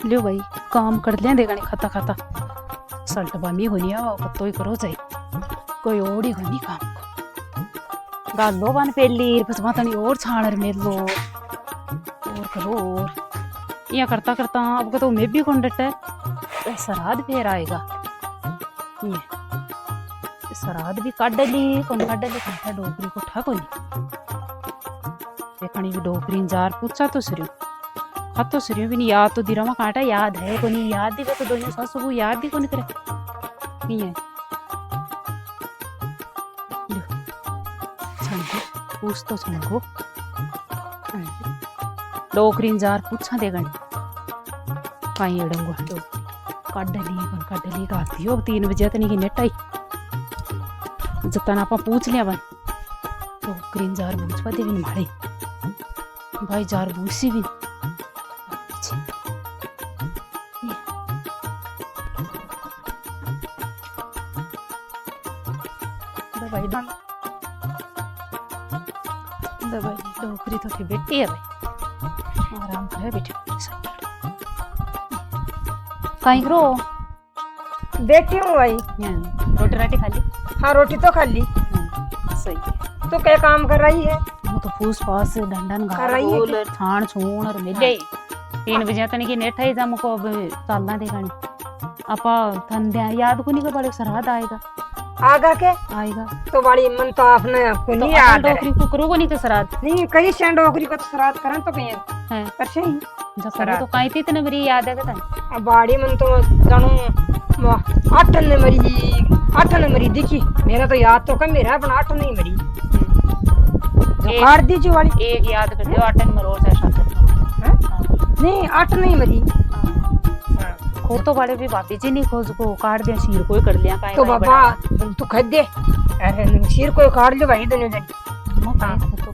लियो भाई काम कर लिया देगा नहीं खाता खाता सल्ट बामी होनी है वो तो ही करो जाए कोई और ही घनी काम को गालो बन पेली बस माता नहीं और छाणर मेल लो और करो और या करता करता अब तो मैं भी कौन डटा है सराद फेर आएगा ये सराद भी काट ली कौन काट ली कंठा डोगरी को ठा कोनी देखनी भी डोगरी जार पूछा तो सरियो हाँ तो सरियो भी नहीं याद तो दिरा में कांटा याद है कोनी याद दी तो दोनों सासू को याद दी कोनी करे नहीं है पूछ तो छनको डोगरी जार पूछा देगा कहीं अड़ंगो डोगरी काट ली गाती हो 3 बजे तनी की नेट आई जतन आप पूछ लिया बन डोगरी जार पूछवा दे भी मारे भाई जार बूसी भी दवाई डोगरी तो थी बेटी है भाई आराम करे बेटी कहीं करो बैठी हूँ भाई। रोटी राटी खा ली? हाँ रोटी तो खा ली। सही है। तो क्या काम कर रही है? वो तो फूस फास डंडन कर रही है घाल छाण छूण और मिले 3 बजे तक की नेट है जा मुको अब चलना देखनी आपा ठंडे याद को नहीं का बड़े सरहद आएगा आगा के आएगा तो बड़ी मन तो आपने को तो नहीं याद है डोकरी को करो को नहीं तो सरहद नहीं कई से डोकरी को तो श्राद्ध करन तो कहीं है कर सही जब करो तो काई इतने मेरी याद है कतन अब बाड़ी मन तो जानू 8 ने मरी दिखी मेरा तो याद तो कम मेरा अपन 8 नहीं मरी जो काट दीजिए वाली एक याद कर दो 8 नंबर और शायद नहीं 8 नहीं मरी खो तो बड़े भी भाभी जी नहीं खोज को काट दिया शीर को कर लिया काई तो बाबा तू खद दे अरे शीर को काट लो भाई दोनों जन तो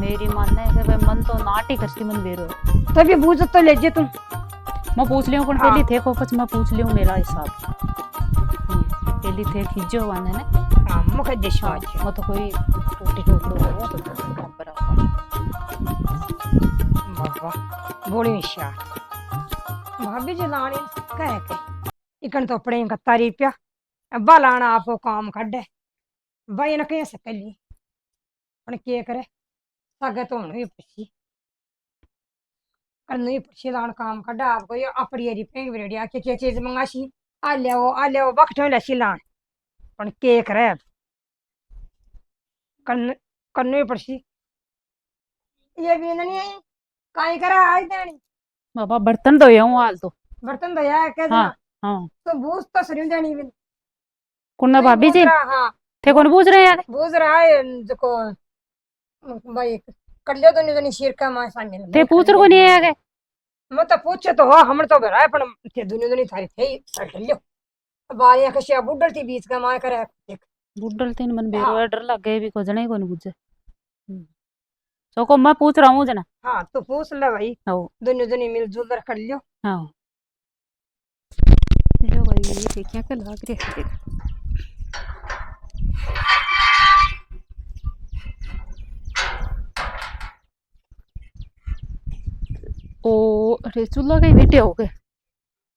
मेरी मन है कि भाई मन तो नाटी करती मन बेरो तभी बूझ तो ले जे तुम मैं पूछ लियो कौन पहली थे को कुछ मैं पूछ लियो मेरा हिसाब पहली थे खिजो वाने ने हां मुख देश में मैं तो कोई टूटी टुकड़ो हो तो बराबर बाबा बोली निशा भाभी जी लानी कह के इकन तो पड़े कत्तारी पिया अब्बा लाना आपको काम कड्डे भाई न कह सकली पण के करे सगे तो नहीं पछी कर नहीं पछी लान काम कड्डा आपको ये अपड़ी री पेंग रेडी आके के चीज मंगासी आ ले वक्त होले सिलान पण के करे करने पड़सी ये भी नहीं काई करा आई देनी बाबा बर्तन धोया हूं हाल तो बर्तन धोया है क्या हां हां तो बूझ तो सरियो देनी भी कुन्ना भाभी जी हां थे कौन पूछ रहे यार बूझ रहा है जो भाई कर लियो तो नहीं शीर का मां सामने थे पूछ को नहीं आया मैं तो पूछे तो हो हमर तो भरा है पण ते दुनिया थारी थे कर लियो बारियां कशिया बुड्डल थी बीच का मां करे देख बुड्डल तीन मन बेरो डर लग गए भी को जने को नहीं बुझे सो को मैं पूछ रहा हूं जना हां तो पूछ ले भाई हो दुनिया मिलजुल कर लियो हां लो भाई ये क्या कर लग रही है ओ अरे चूल्हा कहीं बेटे हो गए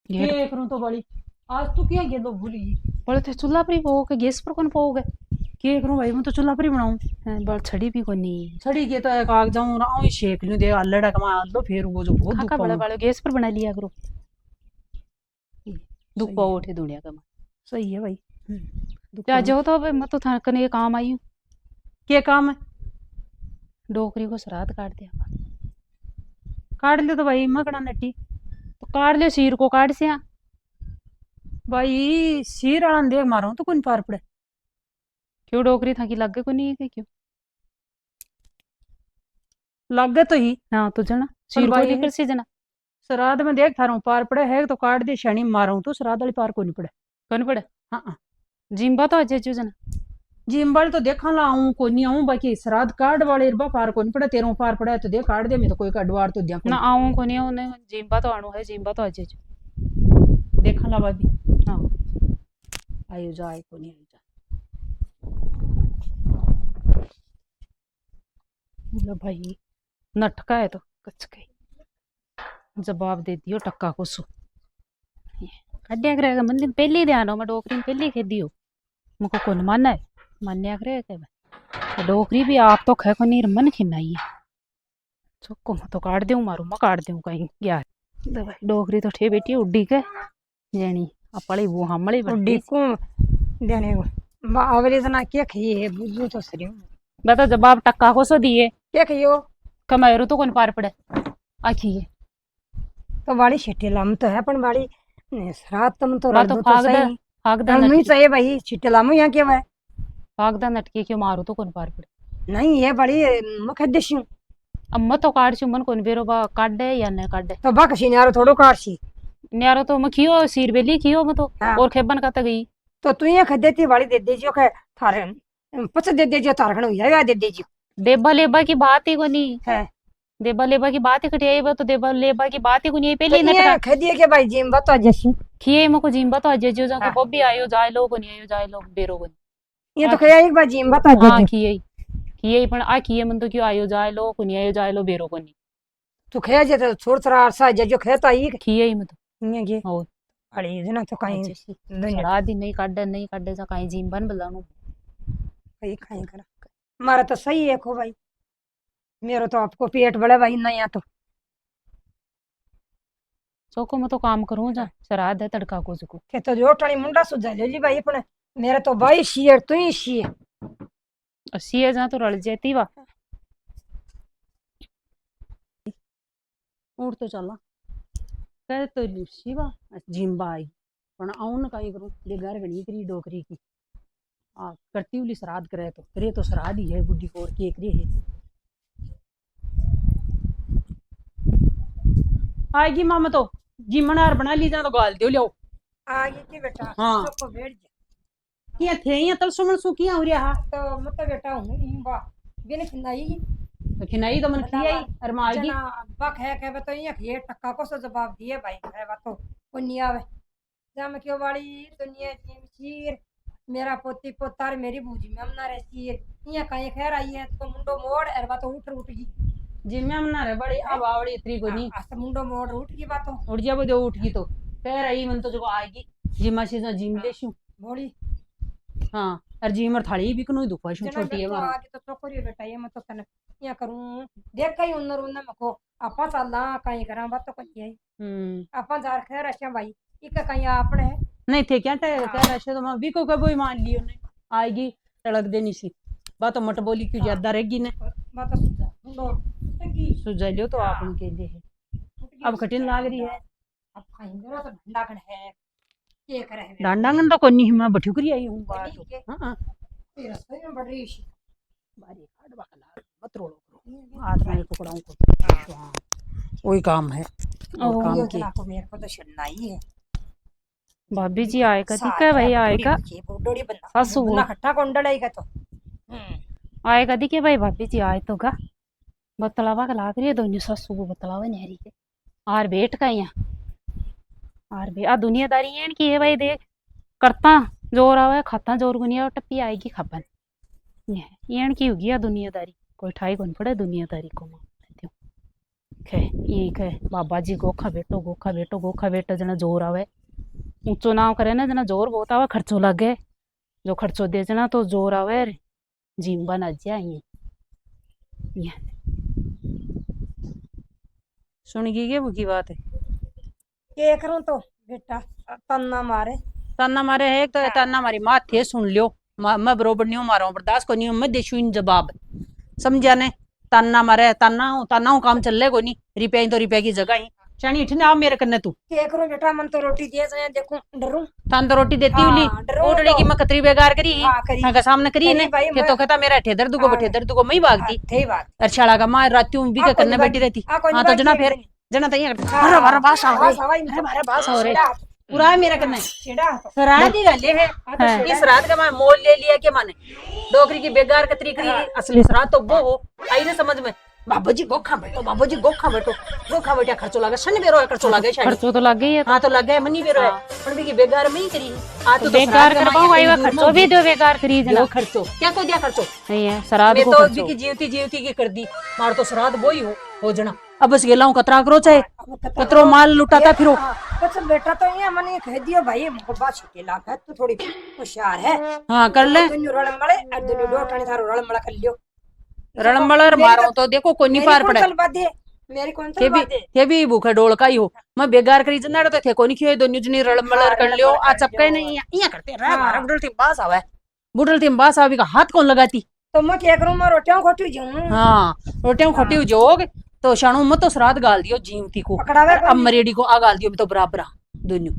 ये करूं तो बड़ी आज तू क्या ये लो भूली बड़े थे चूल्हा पर ही पोगे गैस पर कौन पोगे के करूं भाई मैं तो चूल्हा पर ही बनाऊं बड़ छड़ी भी कोनी छड़ी के तो एक आग जाऊं राऊं शेक लूं दे अल्लड़ा कमा लो फिर वो जो बहुत का बड़े बड़े गैस पर बना लिया करो दुख पाओ उठे दुनिया का सही है भाई क्या जो तो मैं तो थाने कने काम आई हूं के काम है डोकरी को श्राद्ध काट दिया काट ले तो भाई मकड़ा नट्टी तो काट ले शीर को काट से भाई शीर आन देख मारो तो कौन पार पड़े क्यों डोकरी था कि लग गए को नहीं है क्यों लग गए तो ही हाँ तो जना शीर को लेकर से जना श्राद्ध में देख थारो पार पड़े है तो काट दे शनि मारो तो श्राद्ध वाली पार को नहीं पड़े कौन पड़े हाँ जिम्बा तो अजय जना जिम्बल तो देखा ला आऊं को नहीं आऊं बाकी श्राद्ध कार्ड वाले इरबा पार को नहीं पड़े तेरो पार पड़ा तो देख काट दे मैं तो कोई का द्वार तो दिया ना आऊं को नहीं आऊं नहीं जिम्बा तो आणु है जिम्बा तो अजय देखा ला भाभी हाँ आयु जाए को नहीं आयु जा भाई नटका है तो कच गई जवाब दे दियो टक्का को सु कड्या करेगा मंदिर पहली ध्यान हो मैं डोकरी में पहली खेदी हो मुको कौन माना है मान्या करे के डोकरी भी आप तो खे को नीर मन खिनाई है चक्को मैं तो काट दूं मारू मैं काट दूं कहीं गया दवाई डोकरी तो ठे बेटी उड्डी के जेनी अपड़ी वो हमड़ी उड्डी को देने को आवरे जना के खई है बुझू तो सरियो बता जवाब टक्का को सो दिए के खइयो कमायरो तो कौन पार पड़े आखी है तो बाड़ी छिट्टे लाम तो है पण बाड़ी रात तुम तो बा रड़ तो दो फाग दे सही फाग दे नहीं नटकी चाहिए भाई छिट्टे लाम यहाँ क्या है फाग दे नटकी क्यों मारो तो कौन पार पड़े नहीं ये बड़ी मुखद्देश अम्मा तो काट छु मन कौन बेरो बा काट दे या न काट दे तो बकशी नारो थोड़ो काटसी न्यारो तो मैं खियो सीर बेली खियो मैं तो हाँ। और खेबन का गई तो तू ये खदेती वाली दे दे जो के थारे पच दे दे जो तारखण हुई है दे दे जो देबा लेबा की बात ही कोनी है देबा लेबा की बात ही कटियाई बा तो देबा लेबा की बात ही कोनी है पहले तो ये नटका खदिए के भाई जिम बता जैसी खिए मको जिम्बा तो अजय जो जाके हाँ। बब्बी आयो जाय लो कोनी आयो जाय लो बेरो कोनी ये तो कया एक बार जिम बता हाँ जे खिए पण आ खिए मन तो क्यों आयो जाय लो कोनी आयो जाय लो बेरो कोनी तू खया जे तो छोड़ थरा अरसा जे जो खेता ही खिए ही मत ये के और अड़ी जना तो कहीं दुनिया सड़ा दी नहीं काटे जा काई जिम बन बलानु कहीं कहीं करा मारा तो सही है खो भाई मेरा तो आपको पेट बड़ा भाई नहीं या तो चौको मैं तो काम करूं जा श्राद्ध है तड़का को जुको के तो जो टणी मुंडा सुझा ले ली भाई पण मेरा तो भाई शेर तू ही शेर 80 है जा तो रल जेती वा उठ तो चला कह तो लुसी वा जिम्बा आई पण आउन काई करूं बेगार गणी करी डोकरी की आ करती उली श्राद्ध करे तो श्राद्ध ही है बुढ़ी कोर की एकरी है आएगी मामा तो जिमनार बना ली जा तो गाल दियो लियो आ ये की बेटा हाँ। सबको बैठ जा किया थे या तल सुमन सुकिया हो रहा तो मत बेटा हूं ई बा बिन खिनाई तो खिनाई तो मन खियाई और मां आएगी जना बक है कहबे तो ये टक्का को सो जवाब दिए भाई कहबा तो पुण्य आवे जम क्यों वाली दुनिया जिम शीर मेरा पोती पोतार मेरी बूजी में हमना रहती है ये कहीं खैर आई है तो मुंडो मोड़ अरवा तो उठ गई जिम्मे मना रे बड़ी अब आवड़ी इतरी को नहीं आस्ते मुंडो मोड़ उठ गई बातों उठ जा वो जो उठ गई तो कह रही मन तो जो आएगी जिम्मा से जिम ले शू बोली हाँ और जिमर थाली भी कनो दुखवा शू जना छोटी है बेटो मारा आगे तो छोकरी बेटा ये मत तने या करूं देख कहीं उन्नर उन्नर मको आपा चला कहीं करा बात तो कहीं आपा जार खैर अच्छा भाई इक कहीं आपने है नहीं थे क्या कह रहे तो मैं भी को कबो ही मान लियो ने आएगी तड़क देनी सी बात तो मट बोली क्यों ज्यादा रहेगी ने बात सुझा मुंडो टकी सुझा लियो तो आप उनके लिए है अब कठिन लाग रही है अब कहीं मेरा तो ढंडाकन है के करे है डांडांगन तो कोनी मैं बठुकरी आई हूं बात ठीक है। हां ये रस्ते में बढ़ रही है बारी काट बकला मत रोड़ो हाथ में टुकड़ाओं को हां वही काम है और काम ये की जना तो मेरे को तो शर्मा ही है भाभी जी आएगा ठीक है भाई आएगा डोड़ी बन्ना सासू बन्ना खट्टा कोंडल आएगा तो आएगा दिखे भाई भाभी जी आए तो गा बतलावा का लाग रही है दोनों सासू को बतलावा नहरी के आर बेट का यहाँ आर बे आ दुनियादारी है की है भाई देख करता जोर आवे खाता जोर गुनिया टप्पी आएगी खपन येन की होगी आ दुनियादारी कोई ठाई कौन पड़े दुनियादारी को खे ये खे बाबा जी गोखा बेटो जना जोर आवे ऊंचो नाम करे ना जना जोर बहुत आवे खर्चो लगे जो खर्चो दे जना तो जोर आवे जिम बना जाए सुन गई के बुकी बात है के करूं तो बेटा तन्ना मारे ताना मारे है एक तो ताना मारी माथे सुन लियो मैं बरोबर नहीं हूं मारो बर्दाश्त को नहीं हूं मैं देशू इन जवाब समझा ने ताना मारे ताना हूं काम चल ले को नहीं रिपे तो रिपे की जगह ही शानी इठने आओ मेरे कन्ने तू के करूं बेटा मन तो रोटी दिए जाए देखूं डरूं थान तो रोटी देती उली डरो ओटड़ी की मैं कतरी बेगार करी हां करी हां का सामने करी करी ने भाई, के तो कहता मेरा ठेदर दुगो बठेदर दुगो मैं ही भागती थे बात अरछाड़ा का मां रात्यों भी के करने बैठी रहती हां तो जना फिर जना तैया अरे बारा बास आ गई अरे बारा बास हो रे पूरा है मेरा करना छिड़ा सराद ही गले है इस रात का मैं मोल ले लिया के माने डोकरी की बेगार कतरी करी असली सराद तो वो हो आई ना समझ में बाबा जी गोखा बेटा खर्चो लागे सन बेरो है खर्चो लागे शायद खर्चो तो लग गई है हां तो लगे मनी बेरो है पण भी की बेगार में ही करी आ तो बेकार करवाओ आएगा खर्चो भी दो बेकार करी जना जो खर्चो क्या को दिया खर्चो नहीं है श्राद्ध मैं को तो खर्चो भी की जीवती की कर दी मार तो श्राद्ध वो ही हो जना अब बस गेला हूँ कतरा करो चाहे अब कतरा कतरो माल लुटाता फिरो। कुछ बेटा तो ये मने कह दियो भाई हमको बात छुट्टी लाख है तू थोड़ी होशियार है। हाँ कर ले दुनु रड़मड़े और दुनु डोटानी थारो रड़मड़ा कर लियो। रणमलर मारो तो देखो कोई नहीं मेरी पार कौन पड़े चलवा दे मेरी कौन चलवा दे। के भी भूखे डोल का ही हो मैं बेगार करी जनाड़ो तो थे कोनी खियो दोन्यू जनी रणमलर कर लियो आ चपके नहीं इया करते रह मारा बुडल ती बास आवे बुडल ती बास आवी का हाथ कौन लगाती। तो मैं क्या करूं मैं रोटियां खोटी जाऊं। हाँ रोटियां खोटी हो जोग तो शाणू मत तो श्राद्ध गाल दियो जीवती को पकड़ावे अब मरेडी को आ गाल दियो तो बराबर दोन्यू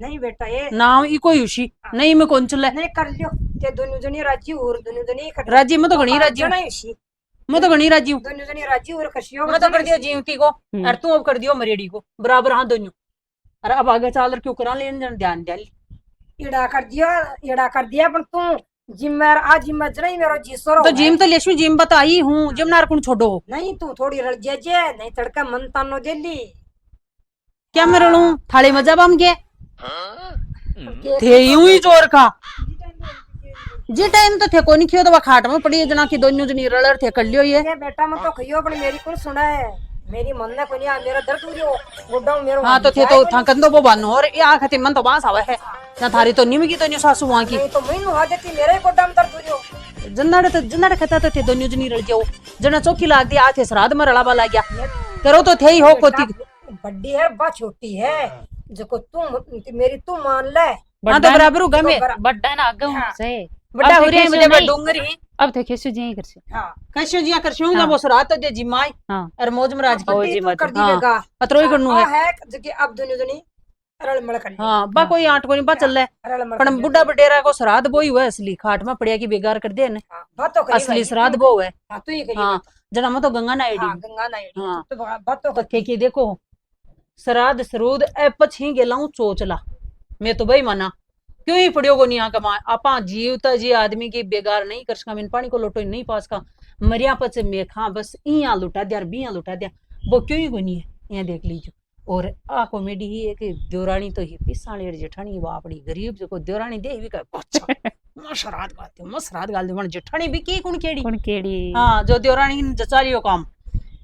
नहीं बेटा ये नाम ई कोई उशी नहीं मैं कौन चले नहीं कर लियो ते दोनों जनी राजी और दोनों जनी कर राजी मैं तो घणी राजी हूं नहीं उसी मैं तो घणी राजी हूं दोनों जनी राजी और कशियो मैं तो कर दियो जीवती को और तू अब कर दियो मरेडी को बराबर हाँ दोन्यू अरे अब आगे चाल क्यों करा लेन ध्यान दे इड़ा कर दिया पर तू जिम्मेर आज जिम्मेर नहीं मेरो जीसरो तो जिम तो लेशु जिम बताई हूँ जिम नार कुण छोड़ो नहीं तू थोड़ी रल जे नहीं तड़का मन तानो देली क्या मैं रलूं थाली मजा बम के थे यूं ही जोर का जी टाइम तो थे कोनी खियो तो वा खाट में पड़ी जना की दोन्यू जनी रलर थे कर लियो ये बेटा मैं तो खइयो पर मेरी कौन सुना है मेरी मन ने कोनी मेरा दर्द हो रियो गोड्डा मेरो हाँ तो थे तो थकन तो वो बानो और ये आखते मन तो बांस आवे है ना थारी तो निम की तो न्यू सासू वहां की नहीं तो मैं नुहा देती मेरे ही गोड्डा में दर्द हो रियो जन्नाड़े खता तो थे दोन्यू जनी रल जाओ जना चौकी लाग दी आथे श्राद्ध में रलावा लाग गया करो तो थे ही हो कोती बड्डी है बा छोटी है जो तू मेरी तू मान ले हाँ तो बराबर होगा मैं बड्डा ना आगे से बड़ा अब हो रहे देखे हैं सो डोंगर ही अब थे कैसे जी करसे हां कैसे जिया कर शूं जब वो श्राद्ध तो दे जिमाई हाँ और मौज महाराज की बड्डी तू कर हाँ दीवेगा पत्रोई करनू है है जके अब दोनों जनी रल मल कर हाँ बा कोई आठ को नहीं बा चल रल मल पण बुड्ढा बडेरा को श्राद्ध वो ही हुआ असली खाट में पड़िया की बेगार कर दे ने बात तो करी असली श्राद्ध वो है हां तू ही करी हाँ जना में तो गंगा नायडी हां गंगा नायडी हाँ। तो बात तो पक्के की देखो श्राद्ध सरूद ए पछी गेलाऊं चोचला मैं तो भाई माना क्यों ही पड़ियो को नहीं कमा आपा जीवता जी आदमी की बेगार नहीं कर सका मैंने पानी को लोटो नहीं पास का मरिया पच में खा बस इया लुटा दिया बिया लुटा दिया वो क्यों ही को नहीं है यहाँ देख लीजिए। और आ कॉमेडी ही है कि देवरानी तो ही पिसाणी जेठानी बापड़ी गरीब जो देवरानी दे भी मसरात गालती मसरात गाल दी जेठानी भी की कौन केड़ी हाँ जो देवरानी जचा लियो काम।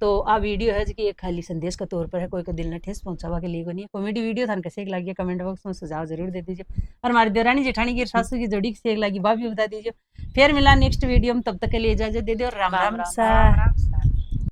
तो आ वीडियो है कि एक खाली संदेश का तौर पर है कोई को दिल ने ठेस पहुंचावा के लिए को नहीं कॉमेडी वीडियो था कैसे लगी कमेंट बॉक्स में सुझाव जरूर दे दीजिए और हमारी देवरानी जेठानी की सासू की जोड़ी कैसे लगी बात भी बता दीजिए। फिर मिला नेक्स्ट वीडियो में तब तक के लिए इजाजत दे दो और राम राम सा।